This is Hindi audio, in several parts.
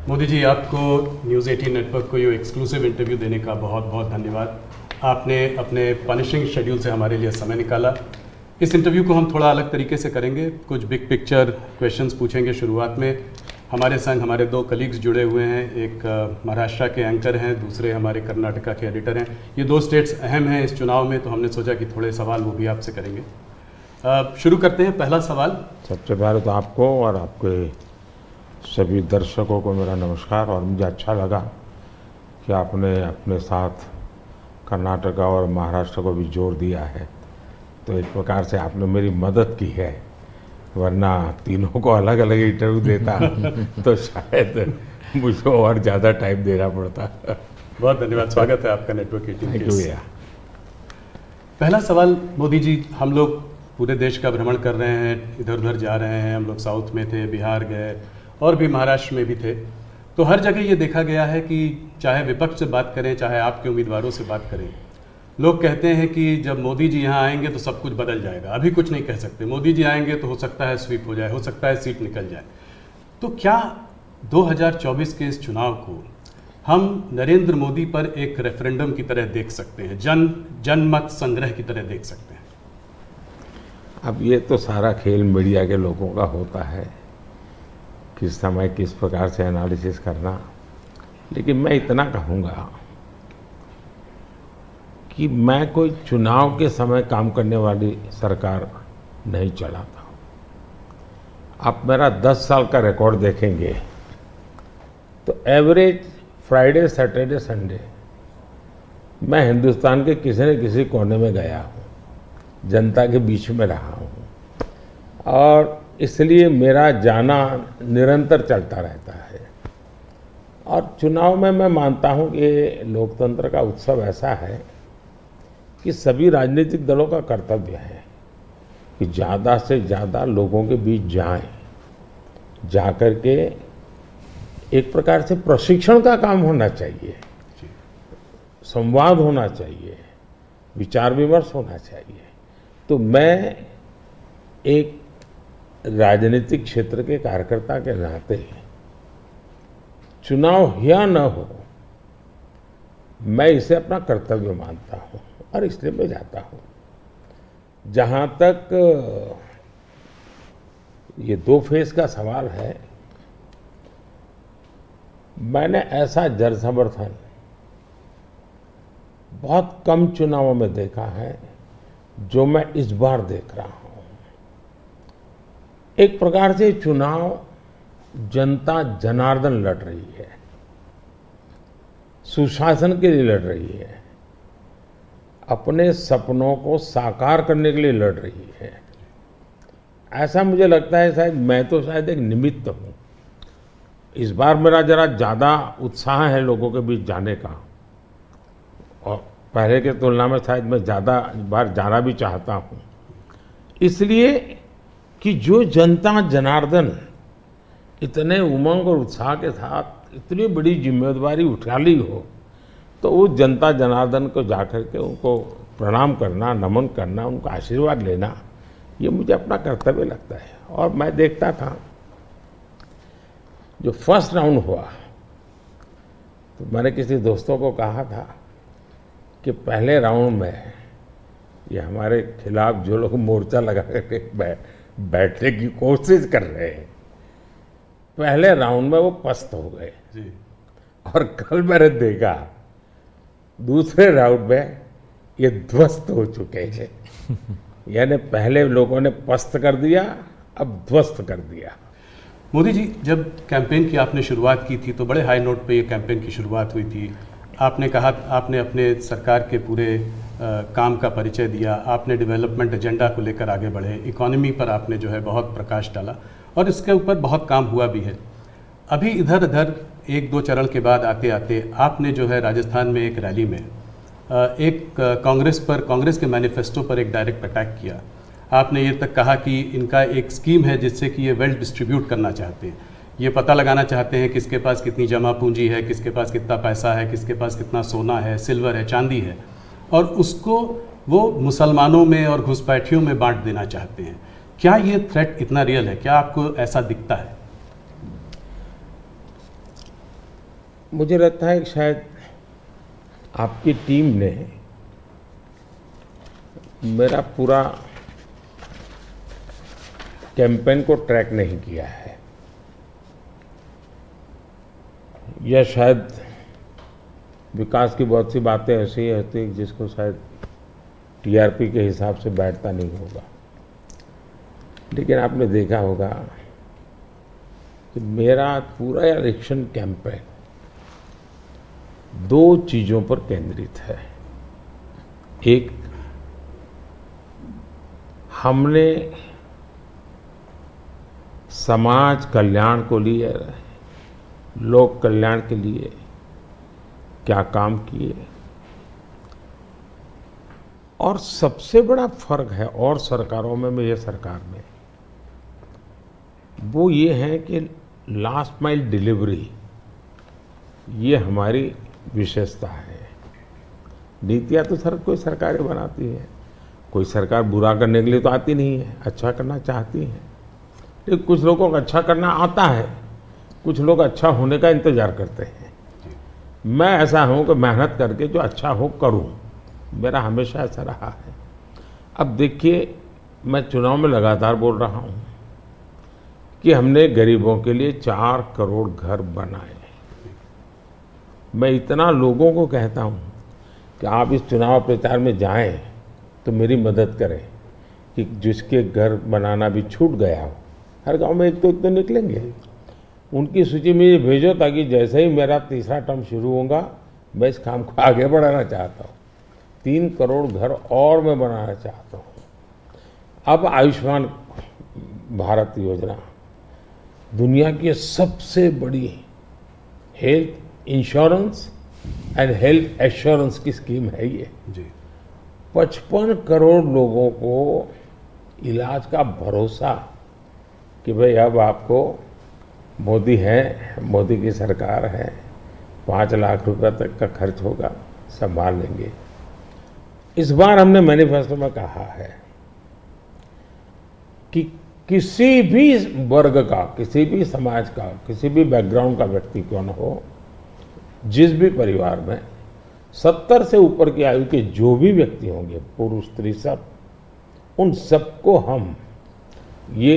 मोदी जी, आपको न्यूज़ 18 नेटवर्क को ये एक्सक्लूसिव इंटरव्यू देने का बहुत बहुत धन्यवाद। आपने अपने पनिशिंग शेड्यूल से हमारे लिए समय निकाला। इस इंटरव्यू को हम थोड़ा अलग तरीके से करेंगे, कुछ बिग पिक्चर क्वेश्चंस पूछेंगे। शुरुआत में हमारे संग हमारे दो कलीग्स जुड़े हुए हैं, एक महाराष्ट्र के एंकर हैं, दूसरे हमारे कर्नाटका के एडिटर हैं। ये दो स्टेट्स अहम हैं इस चुनाव में, तो हमने सोचा कि थोड़े सवाल वो भी आपसे करेंगे। शुरू करते हैं। पहला सवाल। सबसे पहले तो आपको और आपके सभी दर्शकों को मेरा नमस्कार। और मुझे अच्छा लगा कि आपने अपने साथ कर्नाटका और महाराष्ट्र को भी जोड़ दिया है, तो एक प्रकार से आपने मेरी मदद की है, वरना तीनों को अलग अलग इंटरव्यू देता तो शायद मुझे और ज़्यादा टाइम देना पड़ता। बहुत धन्यवाद, स्वागत है आपका नेटवर्क 18 थैंक यू। पहला सवाल मोदी जी, हम लोग पूरे देश का भ्रमण कर रहे हैं, इधर उधर जा रहे हैं। हम लोग साउथ में थे, बिहार गए और भी महाराष्ट्र में भी थे। तो हर जगह ये देखा गया है कि चाहे विपक्ष से बात करें, चाहे आपके उम्मीदवारों से बात करें, लोग कहते हैं कि जब मोदी जी यहाँ आएंगे तो सब कुछ बदल जाएगा। अभी कुछ नहीं कह सकते, मोदी जी आएंगे तो हो सकता है स्वीप हो जाए, हो सकता है सीट निकल जाए। तो क्या 2024 के इस चुनाव को हम नरेंद्र मोदी पर एक रेफरेंडम की तरह देख सकते हैं, जनमत संग्रह की तरह देख सकते हैं? अब ये तो सारा खेल मीडिया के लोगों का होता है, किस समय किस प्रकार से एनालिसिस करना। लेकिन मैं इतना कहूँगा कि मैं कोई चुनाव के समय काम करने वाली सरकार नहीं चलाता हूँ। आप मेरा 10 साल का रिकॉर्ड देखेंगे तो एवरेज फ्राइडे, सैटरडे, संडे मैं हिंदुस्तान के किसी न किसी कोने में गया हूँ, जनता के बीच में रहा हूँ, और इसलिए मेरा जाना निरंतर चलता रहता है। और चुनाव में मैं मानता हूँ कि लोकतंत्र का उत्सव ऐसा है कि सभी राजनीतिक दलों का कर्तव्य है कि ज़्यादा से ज़्यादा लोगों के बीच जाएं, जाकर के एक प्रकार से प्रशिक्षण का काम होना चाहिए, संवाद होना चाहिए, विचार विमर्श होना चाहिए। तो मैं एक राजनीतिक क्षेत्र के कार्यकर्ता के नाते चुनाव या न हो, मैं इसे अपना कर्तव्य मानता हूं और इसलिए मैं जाता हूं। जहां तक ये 2 फेज का सवाल है, मैंने ऐसा जन समर्थन बहुत कम चुनावों में देखा है जो मैं इस बार देख रहा हूं। एक प्रकार से चुनाव जनता जनार्दन लड़ रही है, सुशासन के लिए लड़ रही है, अपने सपनों को साकार करने के लिए लड़ रही है। ऐसा मुझे लगता है, शायद मैं तो शायद एक निमित्त हूं। इस बार मेरा जरा ज़्यादा उत्साह है लोगों के बीच जाने का, और पहले के तुलना में शायद मैं ज़्यादा बार जाना भी चाहता हूं, इसलिए कि जो जनता जनार्दन इतने उमंग और उत्साह के साथ इतनी बड़ी जिम्मेदारी उठा ली हो, तो वो जनता जनार्दन को जाकर के उनको प्रणाम करना, नमन करना, उनका आशीर्वाद लेना, ये मुझे अपना कर्तव्य लगता है। और मैं देखता था जो फर्स्ट राउंड हुआ, तो मैंने किसी दोस्तों को कहा था कि पहले राउंड में ये हमारे खिलाफ जो लोग मोर्चा लगा करके बैठने की कोशिश कर रहे हैं, पहले राउंड में वो पस्त हो गए जी। और कल मैंने देखा दूसरे राउंड में ये ध्वस्त हो चुके हैं। यानी पहले लोगों ने पस्त कर दिया, अब ध्वस्त कर दिया। मोदी जी, जब कैंपेन की आपने शुरुआत की थी तो बड़े हाई नोट पे ये कैंपेन की शुरुआत हुई थी। आपने कहा, आपने अपने सरकार के पूरे काम का परिचय दिया, आपने डेवलपमेंट एजेंडा को लेकर आगे बढ़े, इकोनॉमी पर आपने जो है बहुत प्रकाश डाला और इसके ऊपर बहुत काम हुआ भी है। अभी इधर उधर 1-2 चरण के बाद आते आते आपने जो है राजस्थान में एक रैली में एक कांग्रेस के मैनिफेस्टो पर एक डायरेक्ट अटैक किया। आपने ये तक कहा कि इनका एक स्कीम है जिससे कि ये वेल्थ डिस्ट्रीब्यूट करना चाहते हैं, ये पता लगाना चाहते हैं किसके पास कितनी जमा पूंजी है, किसके पास कितना पैसा है, किसके पास कितना सोना है, सिल्वर है, चांदी है, और उसको वो मुसलमानों में और घुसपैठियों में बांट देना चाहते हैं। क्या ये थ्रेट इतना रियल है? क्या आपको ऐसा दिखता है? मुझे लगता है कि शायद आपकी टीम ने मेरा पूरा कैंपेन को ट्रैक नहीं किया है, या शायद विकास की बहुत सी बातें ऐसी होती जिसको शायद टीआरपी के हिसाब से बैठता नहीं होगा। लेकिन आपने देखा होगा कि मेरा पूरा इलेक्शन कैंपेन दो चीजों पर केंद्रित है। एक, हमने समाज कल्याण को लिए, लोक कल्याण के लिए क्या काम किए, और सबसे बड़ा फर्क है और सरकारों में ये सरकार में, वो ये है कि लास्ट माइल डिलीवरी ये हमारी विशेषता है। नीतियाँ तो कोई सरकारें बनाती है, कोई सरकार बुरा करने के लिए तो आती नहीं है, अच्छा करना चाहती है। लेकिन कुछ लोगों को अच्छा करना आता है, कुछ लोग अच्छा होने का इंतजार करते हैं। मैं ऐसा हूँ कि मेहनत करके जो अच्छा हो करूँ, मेरा हमेशा ऐसा रहा है। अब देखिए, मैं चुनाव में लगातार बोल रहा हूँ कि हमने गरीबों के लिए 4 करोड़ घर बनाए। मैं इतना लोगों को कहता हूँ कि आप इस चुनाव प्रचार में जाएं तो मेरी मदद करें कि जिसके घर बनाना भी छूट गया हो, हर गांव में एक तो निकलेंगे, उनकी सूची में ये भेजो, ताकि जैसे ही मेरा तीसरा टर्म शुरू होगा मैं इस काम को आगे बढ़ाना चाहता हूँ। 3 करोड़ घर और मैं बनाना चाहता हूँ। अब आयुष्मान भारत योजना दुनिया की सबसे बड़ी health insurance and health assurance की स्कीम है ये जी। 55 करोड़ लोगों को इलाज का भरोसा कि भाई अब आपको मोदी है, मोदी की सरकार है, 5 लाख रुपए तक का खर्च होगा, संभाल लेंगे। इस बार हमने मैनिफेस्टो में कहा है कि किसी भी वर्ग का, किसी भी समाज का, किसी भी बैकग्राउंड का व्यक्ति क्यों न हो, जिस भी परिवार में 70 से ऊपर की आयु के जो भी व्यक्ति होंगे, पुरुष स्त्री सब, उन सबको हम ये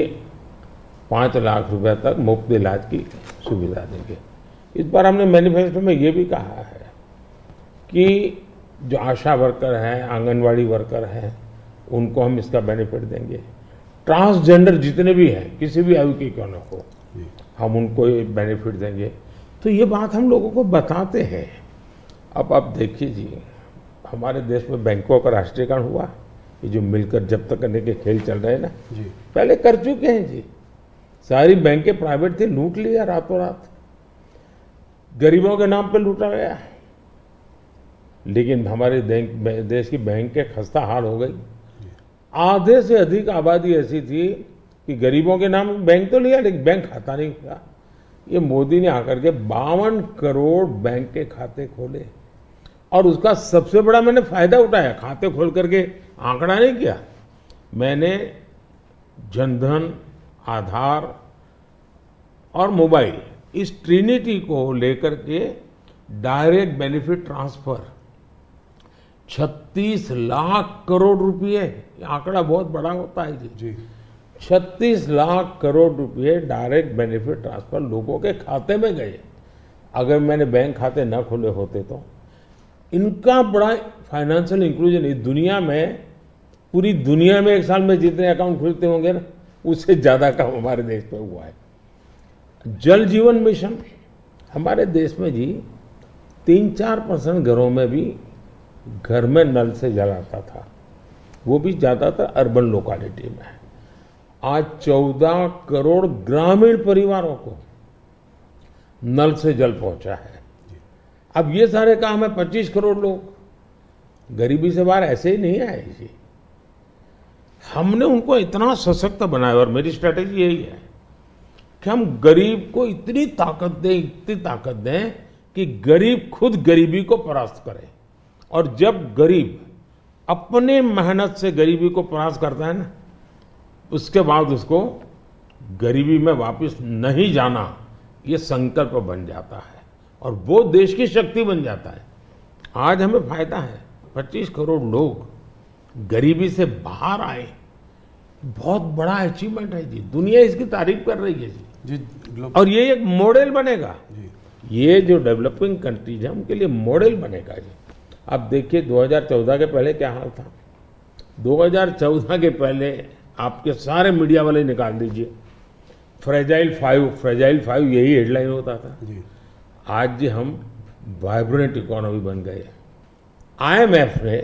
5 लाख रुपए तक मुफ्त इलाज की सुविधा देंगे। इस बार हमने मैनिफेस्टो में ये भी कहा है कि जो आशा वर्कर हैं, आंगनवाड़ी वर्कर हैं, उनको हम इसका बेनिफिट देंगे। ट्रांसजेंडर जितने भी हैं, किसी भी आयु के क्यों न हो, हम उनको ये बेनिफिट देंगे। तो ये बात हम लोगों को बताते हैं। अब आप देखिए जी, हमारे देश में बैंकों का राष्ट्रीयकरण हुआ, ये जो मिलकर जब्त करने के खेल चल रहे हैं ना जी, पहले कर चुके हैं जी। सारी बैंकें प्राइवेट थी, लूट लिया रातों रात, गरीबों के नाम पे लूटा गया। लेकिन हमारे देश की बैंकें खस्ता हाल हो गई। आधे से अधिक आबादी ऐसी थी कि गरीबों के नाम बैंक तो लिया, लेकिन बैंक खाता नहीं था। ये मोदी ने आकर के 52 करोड़ बैंक के खाते खोले, और उसका सबसे बड़ा मैंने फायदा उठाया। खाते खोल करके आंकड़ा नहीं किया मैंने, जनधन, आधार और मोबाइल, इस ट्रिनिटी को लेकर के direct benefit transfer 36 lakh crore रुपए, आंकड़ा बहुत बड़ा होता है जी। 36 लाख करोड़ रुपए डायरेक्ट बेनिफिट ट्रांसफर लोगों के खाते में गए। अगर मैंने बैंक खाते न खोले होते तो इनका बड़ा फाइनेंशियल इंक्लूजन इस दुनिया में, पूरी दुनिया में एक साल में जितने अकाउंट खुलते होंगे ना, उससे ज्यादा काम हमारे देश में हुआ है। जल जीवन मिशन हमारे देश में जी 3-4% घरों में भी घर में नल से जल आता था, वो भी ज्यादातर अर्बन लोकेलिटी में। आज 14 करोड़ ग्रामीण परिवारों को नल से जल पहुंचा है। अब ये सारे काम है, 25 करोड़ लोग गरीबी से बाहर ऐसे ही नहीं आए जी। हमने उनको इतना सशक्त बनाया, और मेरी स्ट्रैटेजी यही है कि हम गरीब को इतनी ताकत दें कि गरीब खुद गरीबी को परास्त करे। और जब गरीब अपने मेहनत से गरीबी को परास्त करता है ना, उसके बाद उसको गरीबी में वापस नहीं जाना, ये संकल्प बन जाता है। और वो देश की शक्ति बन जाता है। आज हमें फायदा है, 25 करोड़ लोग गरीबी से बाहर आए, बहुत बड़ा अचीवमेंट है जी, दुनिया इसकी तारीफ कर रही है जी। और ये एक मॉडल बनेगा जी। ये जो डेवलपिंग कंट्रीज है उनके लिए मॉडल बनेगा जी। अब देखिए 2014 के पहले क्या हाल था। 2014 के पहले आपके सारे मीडिया वाले निकाल दीजिए, फ्रेजाइल फाइव यही हेडलाइन होता था जी। आज जी हम वाइब्रेंट इकोनॉमी बन गए। IMF ने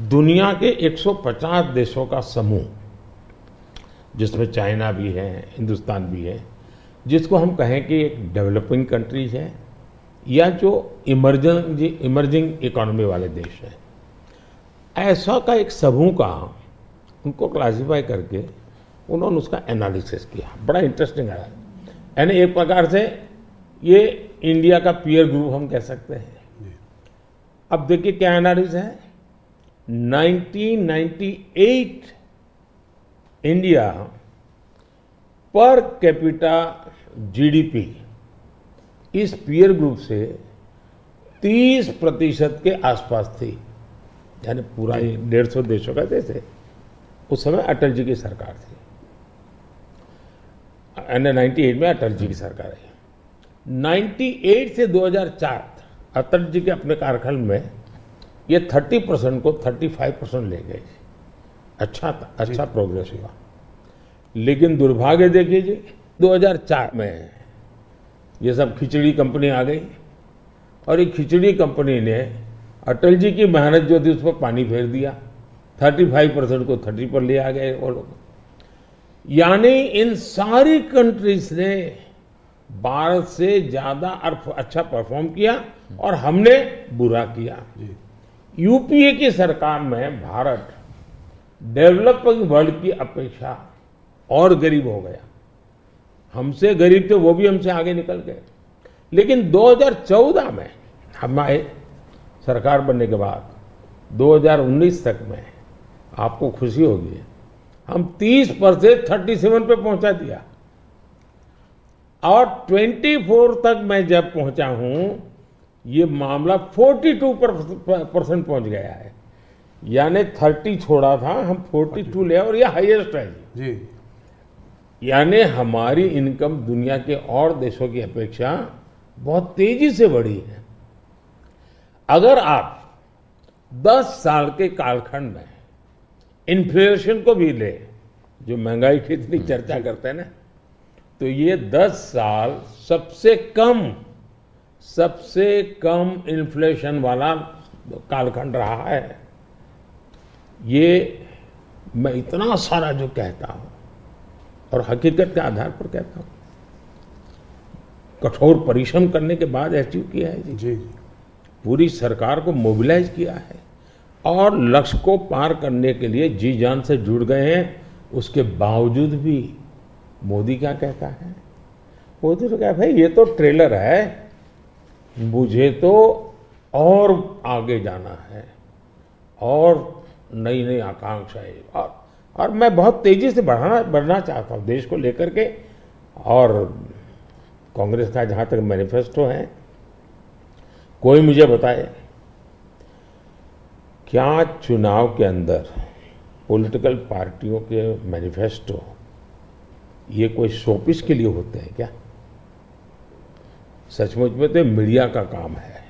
दुनिया के 150 देशों का समूह, जिसमें चाइना भी है, हिंदुस्तान भी है, जिसको हम कहें कि एक डेवलपिंग कंट्रीज है या जो इमर्जिंग इकोनॉमी वाले देश हैं, ऐसा का एक समूह का उनको क्लासिफाई करके उन्होंने उसका एनालिसिस किया। बड़ा इंटरेस्टिंग है, यानी एक प्रकार से ये इंडिया का पीयर ग्रुप हम कह सकते हैं। अब देखिए क्या एनालिसिस है। 1998 इंडिया पर कैपिटा GDP इस पीयर ग्रुप से 30% के आसपास थी, यानी पूरा 150 देशों का देश है। उस समय अटल जी की सरकार थी, 98 में अटल जी की सरकार है। 98 से 2004 अटल जी के अपने कार्यकाल में ये 30% को 35% ले गए। अच्छा प्रोग्रेस हुआ। लेकिन दुर्भाग्य देखिए जी, 2004 में ये सब खिचड़ी कंपनी आ गई और ये खिचड़ी कंपनी ने अटल जी की मेहनत जो थी उस पर पानी फेर दिया। 35% को 30 पर ले आ गए वो लोग। यानी इन सारी कंट्रीज ने भारत से ज्यादा अच्छा परफॉर्म किया और हमने बुरा किया। यूपीए की सरकार में भारत डेवलपिंग वर्ल्ड की अपेक्षा और गरीब हो गया। हमसे गरीब थे, वो भी हमसे आगे निकल गए। लेकिन 2014 में हम आए, सरकार बनने के बाद 2019 तक में आपको खुशी होगी, हम 30 पर से 37 पे पहुंचा दिया। और 24 तक मैं जब पहुंचा हूं, ये मामला 42% पहुंच गया है। यानी 30 छोड़ा था, हम 42 ले, और ये हाईएस्ट है जी। यानी हमारी इनकम दुनिया के और देशों की अपेक्षा बहुत तेजी से बढ़ी है। अगर आप 10 साल के कालखंड में इन्फ्लेशन को भी ले, जो महंगाई की इतनी चर्चा करते हैं ना, तो ये 10 साल सबसे कम इन्फ्लेशन वाला कालखंड रहा है। ये मैं इतना सारा जो कहता हूं और हकीकत के आधार पर कहता हूं, कठोर परिश्रम करने के बाद अचीव किया है जी। पूरी सरकार को मोबिलाइज किया है और लक्ष्य को पार करने के लिए जी जान से जुड़ गए हैं। उसके बावजूद भी मोदी क्या कहता है? मोदी तो कहता है, भाई ये तो ट्रेलर है, मुझे तो और आगे जाना है और नई नई आकांक्षाएं, और मैं बहुत तेजी से बढ़ना चाहता हूं देश को लेकर के। और कांग्रेस का जहां तक मैनिफेस्टो है, कोई मुझे बताए क्या चुनाव के अंदर पॉलिटिकल पार्टियों के मैनिफेस्टो ये कोई शोपीस के लिए होते हैं क्या? सचमुच में तो मीडिया का काम है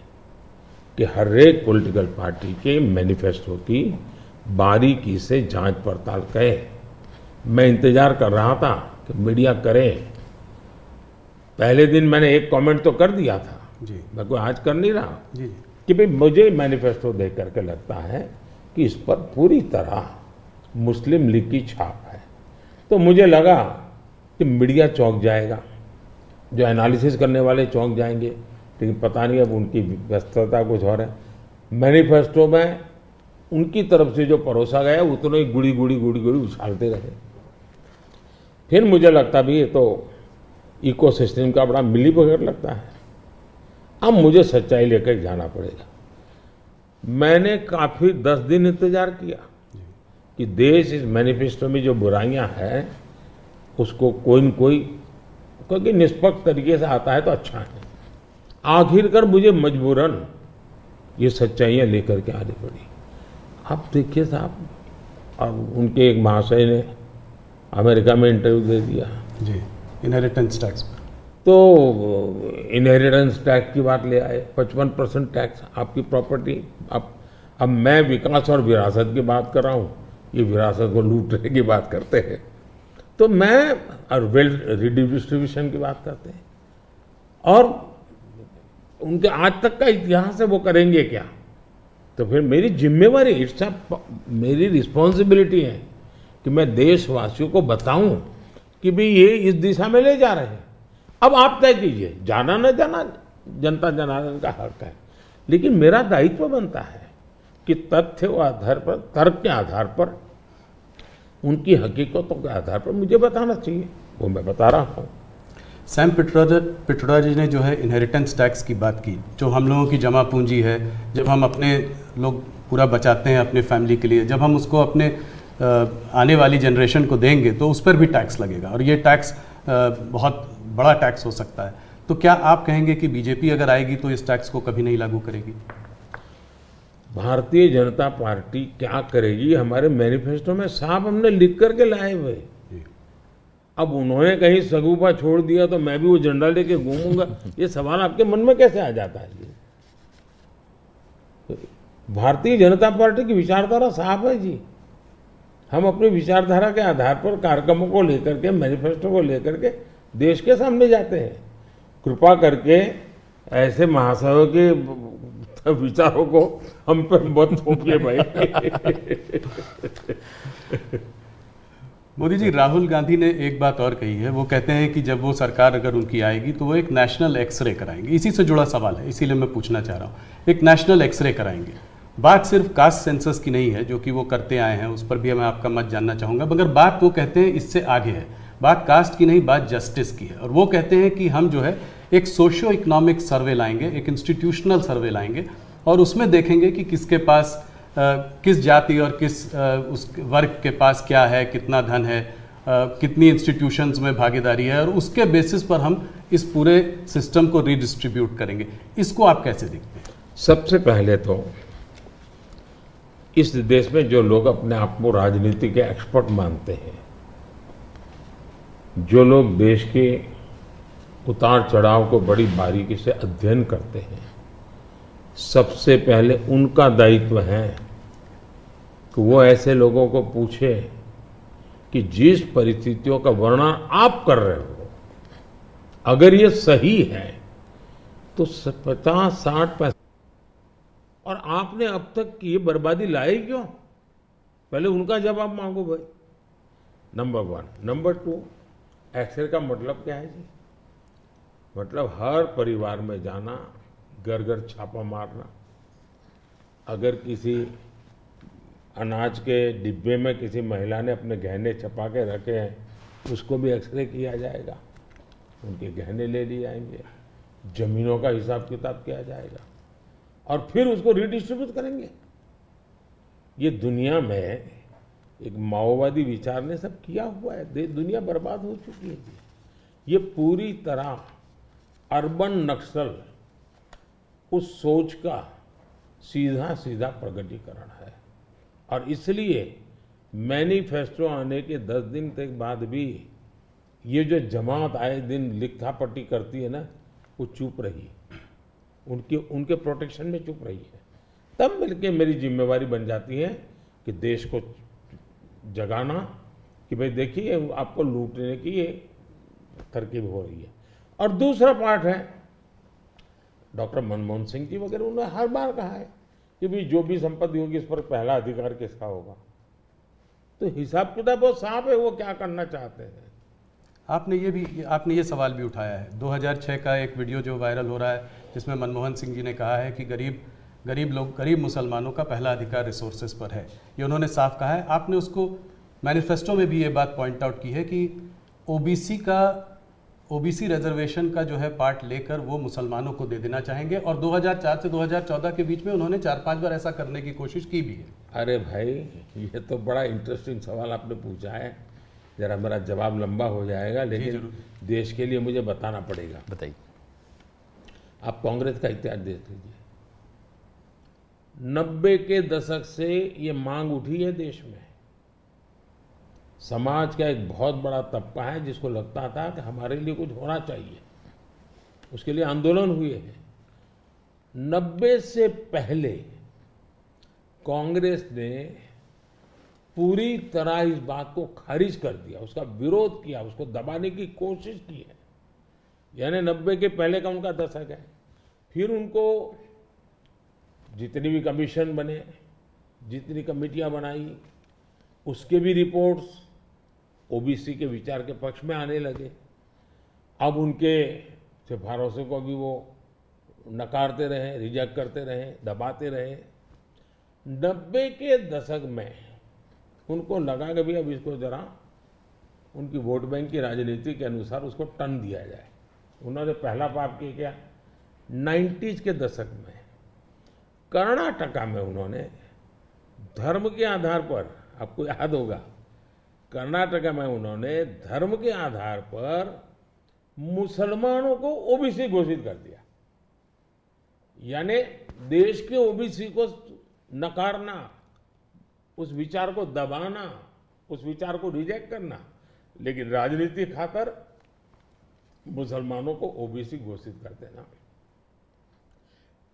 कि हर एक पॉलिटिकल पार्टी के मैनिफेस्टो की बारीकी से जांच पड़ताल करे। मैं इंतजार कर रहा था कि मीडिया करे। पहले दिन मैंने एक कमेंट तो कर दिया था जी, मैं कोई आज कर नहीं रहा जी, कि भाई मुझे मैनिफेस्टो देख करके लगता है कि इस पर पूरी तरह मुस्लिम लीग की छाप है। तो मुझे लगा कि मीडिया चौंक जाएगा, जो एनालिसिस करने वाले चौंक जाएंगे, लेकिन पता नहीं अब उनकी व्यस्तता कुछ और है। मैनिफेस्टो में उनकी तरफ से जो परोसा गया उतना ही गुड़ी उछालते रहे। फिर मुझे लगता भी ये तो इकोसिस्टम का बड़ा मिलीबग लगता है। अब मुझे सच्चाई लेकर जाना पड़ेगा। मैंने काफी 10 दिन इंतजार किया कि देश इस मैनिफेस्टो में जो बुराइयां हैं उसको कोई न कोई, क्योंकि निष्पक्ष तरीके से आता है तो अच्छा है, आखिरकार मुझे मजबूरन ये सच्चाइयाँ लेकर के आनी पड़ी। आप देखिए साहब, अब उनके एक महाशय ने अमेरिका में इंटरव्यू दे दिया जी, इनहेरिटेंस टैक्स पर। तो इनहेरिटेंस टैक्स की बात ले आए, 55% टैक्स आपकी प्रॉपर्टी। अब मैं विकास और विरासत की बात कर रहा हूँ, ये विरासत को लूटने की बात करते हैं। तो मैं और वेल्थ रिडिस्ट्रीब्यूशन की बात करते हैं, और उनके आज तक का इतिहास है, वो करेंगे क्या? तो फिर मेरी जिम्मेवारी, मेरी रिस्पॉन्सिबिलिटी है कि मैं देशवासियों को बताऊं कि भाई ये इस दिशा में ले जा रहे हैं। अब आप तय कीजिए, जाना न जाना जनता जनार्दन का हक है, लेकिन मेरा दायित्व बनता है कि तथ्य के आधार पर, तर्क के आधार पर, उनकी हकीकतों के आधार पर मुझे बताना चाहिए, वो मैं बता रहा हूँ। सैम पिट्रोडा जी ने जो है इनहेरिटेंस टैक्स की बात की, जो हम लोगों की जमा पूंजी है, जब हम अपने लोग पूरा बचाते हैं अपने फैमिली के लिए, जब हम उसको अपने आने वाली जनरेशन को देंगे तो उस पर भी टैक्स लगेगा, और ये टैक्स बहुत बड़ा टैक्स हो सकता है। तो क्या आप कहेंगे कि बीजेपी अगर आएगी तो इस टैक्स को कभी नहीं लागू करेगी? भारतीय जनता पार्टी क्या करेगी, हमारे मैनिफेस्टो में साफ हमने लिख करके लाए हुए। अब उन्होंने कहीं सगुफा छोड़ दिया तो मैं भी वो झंडा लेके घूमूंगा, ये सवाल आपके मन में कैसे आ जाता है? जी, भारतीय जनता पार्टी की विचारधारा साफ है जी। हम अपनी विचारधारा के आधार पर कार्यक्रमों को लेकर के, मैनिफेस्टो को लेकर के देश के सामने जाते हैं। कृपा करके ऐसे महाशयों के विचारों को हम पर मत थोपिए भाई। मोदी जी, राहुल गांधी ने एक बात और कही है, वो कहते हैं कि जब वो सरकार अगर उनकी आएगी तो वो एक नेशनल एक्सरे कराएंगे। इसी से जुड़ा सवाल है, इसीलिए मैं पूछना चाह रहा हूँ, एक नेशनल एक्सरे कराएंगे। बात सिर्फ कास्ट सेंसस की नहीं है जो कि वो करते आए हैं, उस पर भी मैं आपका मत जानना चाहूँगा, मगर बात वो कहते हैं इससे आगे है, बात कास्ट की नहीं, बात जस्टिस की है। और वो कहते हैं कि हम जो है एक सोशियो इकोनॉमिक सर्वे लाएंगे, एक इंस्टीट्यूशनल सर्वे लाएंगे, और उसमें देखेंगे कि किसके पास किस जाति और किस उस वर्ग के पास क्या है, कितना धन है, कितनी इंस्टीट्यूशंस में भागीदारी है, और उसके बेसिस पर हम इस पूरे सिस्टम को रीडिस्ट्रीब्यूट करेंगे। इसको आप कैसे देखते हैं? सबसे पहले तो इस देश में जो लोग अपने आप को राजनीति के एक्सपर्ट मानते हैं, जो लोग देश के उतार चढ़ाव को बड़ी बारीकी से अध्ययन करते हैं, सबसे पहले उनका दायित्व है कि वो ऐसे लोगों को पूछे कि जिस परिस्थितियों का वर्णन आप कर रहे हो, अगर ये सही है तो 50-60% और आपने अब तक ये बर्बादी लाई क्यों? पहले उनका जवाब मांगो भाई, नंबर 1। नंबर 2, एक्सरे का मतलब क्या है जी? मतलब हर परिवार में जाना, घर घर छापा मारना, अगर किसी अनाज के डिब्बे में किसी महिला ने अपने गहने छपा के रखे हैं, उसको भी एक्सरे किया जाएगा, उनके गहने ले लिए जाएंगे, जमीनों का हिसाब किताब किया जाएगा, और फिर उसको रिडिस्ट्रीब्यूट करेंगे। ये दुनिया में एक माओवादी विचार ने सब किया हुआ है, दुनिया बर्बाद हो चुकी है जी। ये पूरी तरह अर्बन नक्सल उस सोच का सीधा सीधा प्रगटीकरण है, और इसलिए मैनिफेस्टो आने के 10 दिन तक बाद भी ये जो जमात आए दिन लिखापट्टी करती है ना, वो चुप रही, उनके प्रोटेक्शन में चुप रही है। तब मिलके मेरी जिम्मेवारी बन जाती है कि देश को जगाना कि भाई देखिए आपको लूटने की ये तरकीब हो रही है। और दूसरा पार्ट है, डॉक्टर मनमोहन सिंह जी वगैरह, उन्होंने हर बार कहा है कि भाई जो भी संपत्ति होगी इस पर पहला अधिकार किसका होगा। तो हिसाब किताब बहुत साफ है, वो क्या करना चाहते हैं। आपने ये सवाल भी उठाया है। 2006 का एक वीडियो जो वायरल हो रहा है, जिसमें मनमोहन सिंह जी ने कहा है कि गरीब मुसलमानों का पहला अधिकार रिसोर्सेज पर है, ये उन्होंने साफ कहा है। आपने उसको मैनिफेस्टो में भी ये बात पॉइंट आउट की है कि ओबीसी रिजर्वेशन का जो है पार्ट लेकर वो मुसलमानों को दे देना चाहेंगे, और 2004 से 2014 के बीच में उन्होंने 4-5 बार ऐसा करने की कोशिश की भी है। अरे भाई, ये तो बड़ा इंटरेस्टिंग सवाल आपने पूछा है, जरा मेरा जवाब लंबा हो जाएगा, लेकिन देश के लिए मुझे बताना पड़ेगा। बताइए। आप कांग्रेस का इतिहास देख लीजिए, 90 के दशक से ये मांग उठी है देश में। समाज का एक बहुत बड़ा तबका है जिसको लगता था कि हमारे लिए कुछ होना चाहिए, उसके लिए आंदोलन हुए हैं। 90 से पहले कांग्रेस ने पूरी तरह इस बात को खारिज कर दिया, उसका विरोध किया, उसको दबाने की कोशिश की है। यानी 90 के पहले का उनका दशक है। फिर उनको जितनी भी कमीशन बने, जितनी कमेटियां बनाई, उसके भी रिपोर्ट्स ओबीसी के विचार के पक्ष में आने लगे। अब उनके सिफारिशों को भी वो नकारते रहे, रिजेक्ट करते रहे, दबाते रहे। 90 के दशक में उनको लगा कि भाई अब इसको जरा उनकी वोट बैंक की राजनीति के अनुसार उसको टर्न दिया जाए। उन्होंने पहला पाप किया क्या, 90s के दशक में कर्नाटका में उन्होंने धर्म के आधार पर, आपको याद होगा, कर्नाटका में उन्होंने धर्म के आधार पर मुसलमानों को ओबीसी घोषित कर दिया। यानी देश के ओबीसी को नकारना, उस विचार को दबाना, उस विचार को रिजेक्ट करना, लेकिन राजनीति खातर मुसलमानों को ओबीसी घोषित कर देना।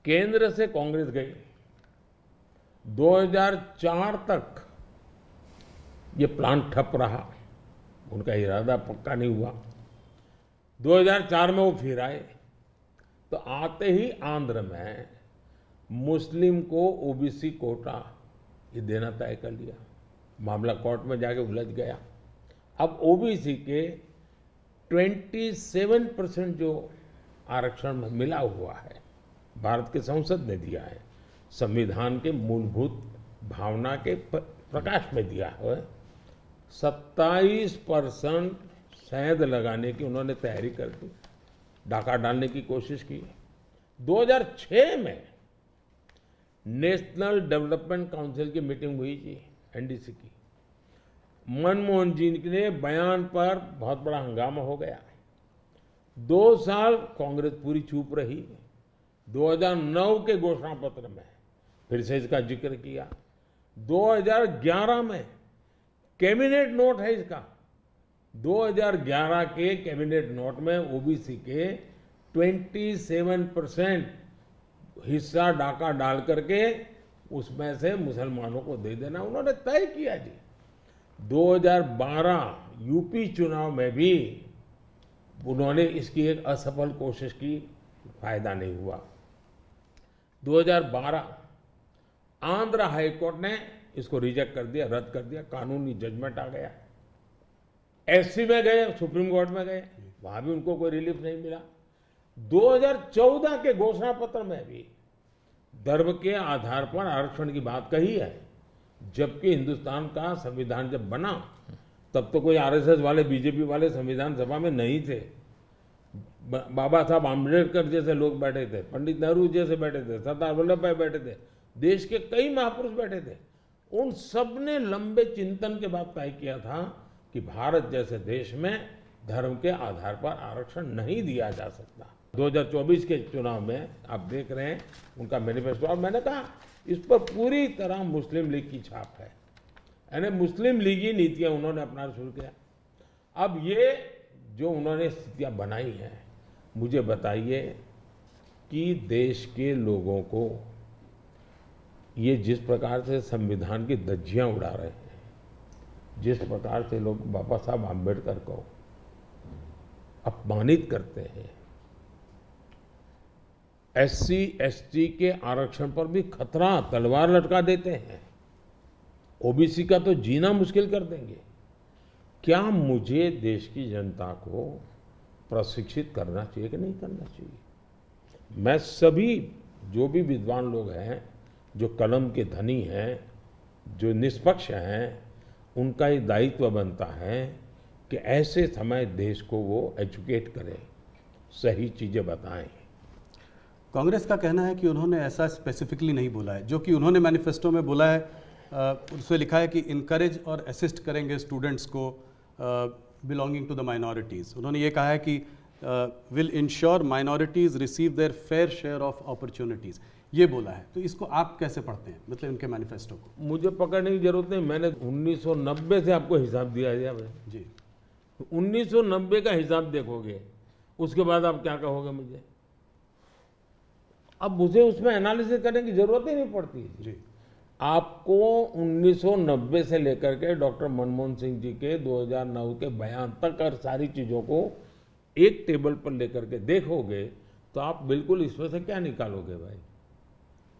केंद्र से कांग्रेस गई, 2004 तक ये प्लान ठप रहा, उनका इरादा पक्का नहीं हुआ। 2004 में वो फिर आए, तो आते ही आंध्र में मुस्लिम को ओबीसी कोटा ये देना तय कर लिया। मामला कोर्ट में जाके उलझ गया। अब ओबीसी के 27% जो आरक्षण में मिला हुआ है, भारत के संसद ने दिया है, संविधान के मूलभूत भावना के प्रकाश में दिया है। 27% शहद लगाने की उन्होंने तैयारी कर दी, डाका डालने की कोशिश की। 2006 में नेशनल डेवलपमेंट काउंसिल की मीटिंग हुई थी, एनडीसी की। मनमोहन जी के बयान पर बहुत बड़ा हंगामा हो गया। 2 साल कांग्रेस पूरी चुप रही। 2009 के घोषणा पत्र में फिर से इसका जिक्र किया। 2011 में कैबिनेट नोट है इसका, 2011 के कैबिनेट नोट में ओबीसी के 27% हिस्सा डाका डाल करके उसमें से मुसलमानों को दे देना उन्होंने तय किया जी। 2012 यूपी चुनाव में भी उन्होंने इसकी एक असफल कोशिश की, फायदा नहीं हुआ। 2012 आंध्र हाईकोर्ट ने इसको रिजेक्ट कर दिया, रद्द कर दिया, कानूनी जजमेंट आ गया। एससी में गए, सुप्रीम कोर्ट में गए, वहां भी उनको कोई रिलीफ नहीं मिला। 2014 के घोषणा पत्र में भी धर्म के आधार पर आरक्षण की बात कही है, जबकि हिंदुस्तान का संविधान जब बना तब तो कोई आरएसएस वाले, बीजेपी वाले संविधान सभा में नहीं थे। बाबा साहब आम्बेडकर जैसे लोग बैठे थे, पंडित नेहरू जैसे बैठे थे, सरदार वल्लभ भाई बैठे थे, देश के कई महापुरुष बैठे थे। उन सब ने लंबे चिंतन के बाद तय किया था कि भारत जैसे देश में धर्म के आधार पर आरक्षण नहीं दिया जा सकता। 2024 के चुनाव में आप देख रहे हैं उनका मैनिफेस्टो, और मैंने कहा इस पर पूरी तरह मुस्लिम लीग की छाप है, यानी मुस्लिम लीगी नीतियां उन्होंने अपनाना शुरू किया। अब ये जो उन्होंने स्थितियां बनाई हैं, मुझे बताइए कि देश के लोगों को ये जिस प्रकार से संविधान की धज्जियां उड़ा रहे हैं, जिस प्रकार से लोग बाबा साहब आम्बेडकर को अपमानित करते हैं, एससी एसटी के आरक्षण पर भी खतरा, तलवार लटका देते हैं, ओबीसी का तो जीना मुश्किल कर देंगे। क्या मुझे देश की जनता को प्रशिक्षित करना चाहिए कि नहीं करना चाहिए? मैं सभी जो भी विद्वान लोग हैं, जो कलम के धनी हैं, जो निष्पक्ष हैं, उनका ये दायित्व बनता है कि ऐसे समय देश को वो एजुकेट करें, सही चीज़ें बताएं। कांग्रेस का कहना है कि उन्होंने ऐसा स्पेसिफिकली नहीं बोला है, जो कि उन्होंने मैनिफेस्टो में बोला है, उसमें लिखा है कि इनकरेज और असिस्ट करेंगे स्टूडेंट्स को बिलोंगिंग टू द माइनॉरिटीज़। उन्होंने ये कहा है कि will ensure minorities receive there fair share of opportunities, ये बोला है। तो इसको आप कैसे पढ़ते हैं, मतलब उनके मैनिफेस्टो को? मुझे पकड़ने की जरूरत नहीं, मैंने 1990 से आपको हिसाब दिया है भाई जी। 1990 का हिसाब देखोगे, उसके बाद आप क्या कहोगे मुझे? अब मुझे उसमें एनालिसिस करने की जरूरत ही नहीं पड़ती जी। आपको 1990 से लेकर के डॉक्टर मनमोहन सिंह जी के 2009 के बयान तक और सारी चीजों को एक टेबल पर लेकर के देखोगे तो आप बिल्कुल इसमें से क्या निकालोगे भाई?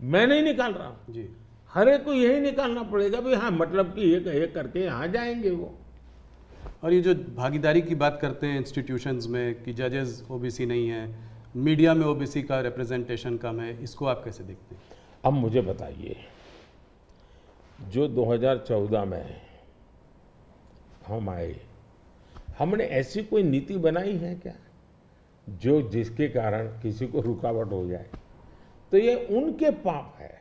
मैं नहीं निकाल रहा हूं जी। हर एक को यही निकालना पड़ेगा भाई। हाँ, मतलब कि एक करके यहां जाएंगे वो। और ये जो भागीदारी की बात करते हैं इंस्टीट्यूशंस में कि जजेस ओबीसी नहीं है, मीडिया में ओबीसी का रिप्रेजेंटेशन कम है, इसको आप कैसे देखते हैं? अब मुझे बताइए, जो 2014 में हम आए, हमने ऐसी कोई नीति बनाई है क्या जो जिसके कारण किसी को रुकावट हो जाए? तो ये उनके पाप है,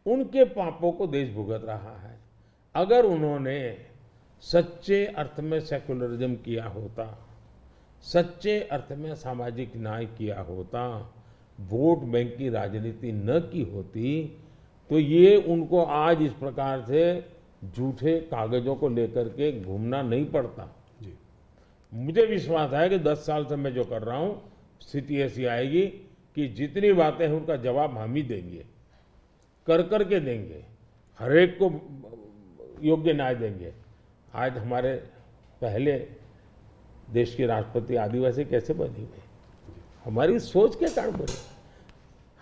उनके पापों को देश भुगत रहा है। अगर उन्होंने सच्चे अर्थ में सेकुलरिज्म किया होता, सच्चे अर्थ में सामाजिक न्याय किया होता, वोट बैंक की राजनीति न की होती, तो ये उनको आज इस प्रकार से झूठे कागजों को लेकर के घूमना नहीं पड़ता। जी। मुझे विश्वास है कि 10 साल से मैं जो कर रहा हूं, स्थिति ऐसी आएगी कि जितनी बातें हैं उनका जवाब हम ही देंगे, कर के देंगे, हर एक को योग्य न्याय देंगे। आज हमारे पहले देश के राष्ट्रपति आदिवासी कैसे बनी हुई? हमारी सोच के कारण बनी।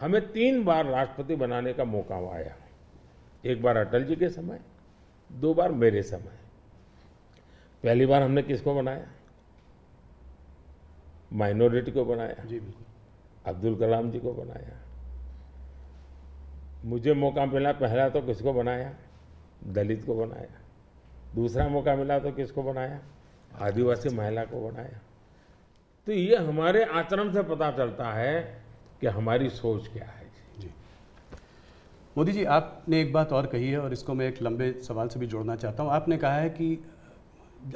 हमें 3 बार राष्ट्रपति बनाने का मौका आया, एक बार अटल जी के समय, 2 बार मेरे समय। पहली बार हमने किसको बनाया? माइनॉरिटी को बनाया, जी बिल्कुल। अब्दुल कलाम जी को बनाया। मुझे मौका मिला पहला तो किसको बनाया? दलित को बनाया। दूसरा मौका मिला तो किसको बनाया? आदिवासी महिला को बनाया। तो ये हमारे आचरण से पता चलता है कि हमारी सोच क्या है। जी। मोदी जी, आपने एक बात और कही है और इसको मैं एक लंबे सवाल से भी जोड़ना चाहता हूँ। आपने कहा है कि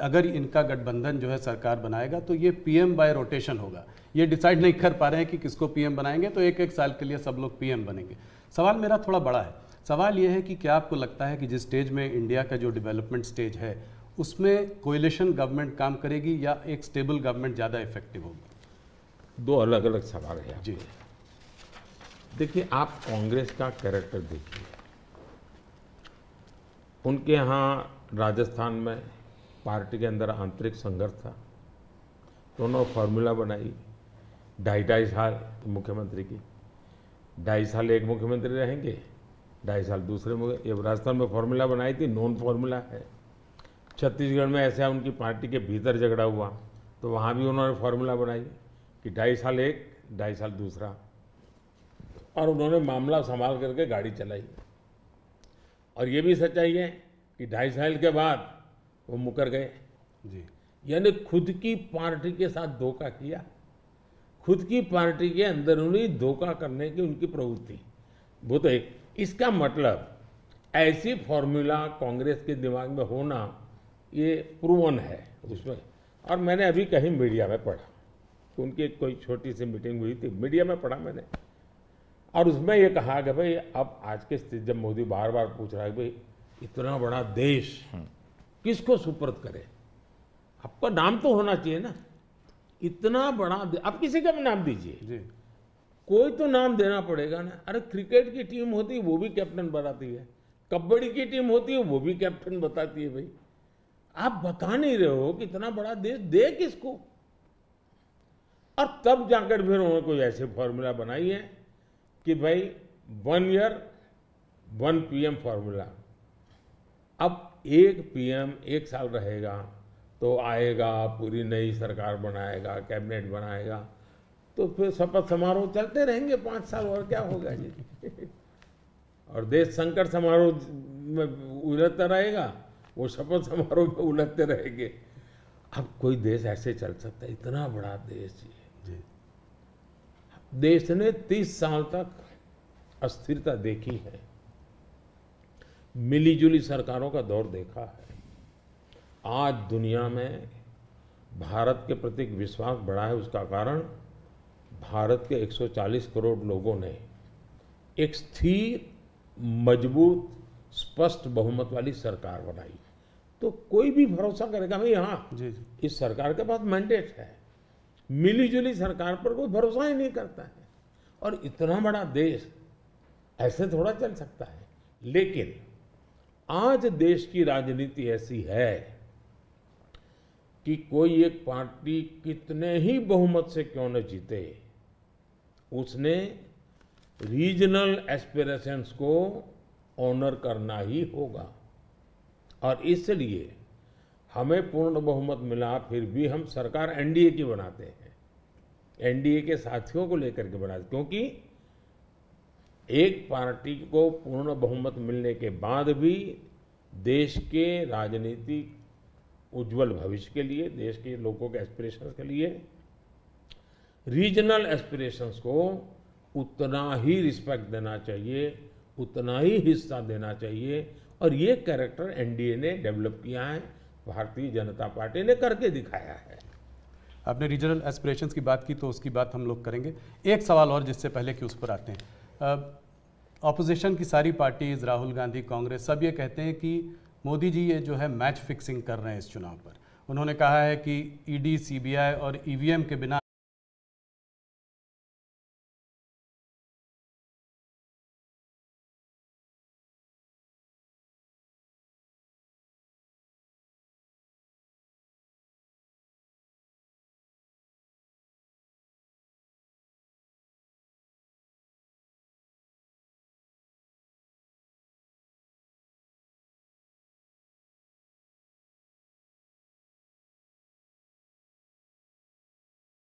अगर इनका गठबंधन जो है सरकार बनाएगा तो ये पीएम बाय रोटेशन होगा। ये डिसाइड नहीं कर पा रहे हैं कि किसको पीएम बनाएंगे, तो एक साल के लिए सब लोग पीएम बनेंगे। सवाल मेरा थोड़ा बड़ा है। सवाल ये है कि क्या आपको लगता है कि जिस स्टेज में इंडिया का जो डेवलपमेंट स्टेज है उसमें कोएलिशन गवर्नमेंट काम करेगी या एक स्टेबल गवर्नमेंट ज़्यादा इफेक्टिव होगी? 2 अलग अलग सवाल है। जी। देखिए, आप कांग्रेस का कैरेक्टर देखिए। उनके यहाँ राजस्थान में पार्टी के अंदर आंतरिक संघर्ष था, तो उन्होंने फॉर्मूला बनाई 2.5 साल मुख्यमंत्री की। 2.5 साल एक मुख्यमंत्री रहेंगे, 2.5 साल दूसरे ये राजस्थान में फॉर्मूला बनाई थी, नॉन फॉर्मूला है। छत्तीसगढ़ में ऐसा उनकी पार्टी के भीतर झगड़ा हुआ तो वहाँ भी उन्होंने फॉर्मूला बनाई कि 2.5 साल एक, 2.5 साल दूसरा, और उन्होंने मामला संभाल करके गाड़ी चलाई। और ये भी सच्चाई है कि 2.5 साल के बाद वो मुकर गए। जी। यानी खुद की पार्टी के साथ धोखा किया, खुद की पार्टी के अंदर उन्हें धोखा करने की उनकी प्रवृत्ति, वो तो एक। इसका मतलब ऐसी फॉर्मूला कांग्रेस के दिमाग में होना ये प्रूवन है उसमें। और मैंने अभी कहीं मीडिया में पढ़ा, उनकी कोई छोटी सी मीटिंग हुई थी, मीडिया में पढ़ा मैंने, और उसमें ये कहा कि भाई अब आज के स्थिति जब मोदी बार बार पूछ रहा है कि भाई इतना बड़ा देश किसको सुपुर्द करे, आपका नाम तो होना चाहिए ना, इतना बड़ा आप किसी का भी नाम दीजिए जी। कोई तो नाम देना पड़ेगा ना। अरे क्रिकेट की टीम होती है वो भी कैप्टन बताती है, कबड्डी की टीम होती है वो भी कैप्टन बताती है। भाई आप बता नहीं रहे हो कि इतना बड़ा देश दे किसको। और तब जाकर फिर उन्होंने कोई ऐसे फॉर्मूला बनाई है कि भाई 1 ईयर 1 पीएम फॉर्मूला। अब एक पीएम 1 साल रहेगा तो आएगा, पूरी नई सरकार बनाएगा, कैबिनेट बनाएगा, तो फिर शपथ समारोह चलते रहेंगे 5 साल, और क्या होगा जी। और देश संकट समारोह में उलझता रहेगा, वो शपथ समारोह में उलझते रहेंगे। अब कोई देश ऐसे चल सकता है? इतना बड़ा देश जी। देश ने 30 साल तक अस्थिरता देखी है, मिलीजुली सरकारों का दौर देखा है। आज दुनिया में भारत के प्रति विश्वास बढ़ा है। उसका कारण भारत के 140 करोड़ लोगों ने एक स्थिर, मजबूत, स्पष्ट बहुमत वाली सरकार बनाई। तो कोई भी भरोसा करेगा भाई हाँ जी इस सरकार के पास मैंडेट है, मिलीजुली सरकार पर कोई भरोसा ही नहीं करता है। और इतना बड़ा देश ऐसे थोड़ा चल सकता है। लेकिन आज देश की राजनीति ऐसी है कि कोई एक पार्टी कितने ही बहुमत से क्यों न जीते, उसने रीजनल एस्पिरेशंस को ऑनर करना ही होगा। और इसलिए हमें पूर्ण बहुमत मिला, फिर भी हम सरकार एनडीए की बनाते हैं, एनडीए के साथियों को लेकर के बनाते, क्योंकि एक पार्टी को पूर्ण बहुमत मिलने के बाद भी देश के राजनीतिक उज्जवल भविष्य के लिए, देश के लोगों के एस्पिरेशंस के लिए, रीजनल एस्पिरेशंस को उतना ही रिस्पेक्ट देना चाहिए, उतना ही हिस्सा देना चाहिए। और ये कैरेक्टर एनडीए ने डेवलप किया है, भारतीय जनता पार्टी ने करके दिखाया है। आपने रीजनल एस्पिरेशंस की बात की तो उसकी बात हम लोग करेंगे। एक सवाल और जिससे पहले कि उस पर आते हैं, ऑपोजिशन की सारी पार्टीज, राहुल गांधी, कांग्रेस, सब ये कहते हैं कि मोदी जी ये जो है मैच फिक्सिंग कर रहे हैं इस चुनाव पर। उन्होंने कहा है कि ईडी, सीबीआई और ईवीएम के बिना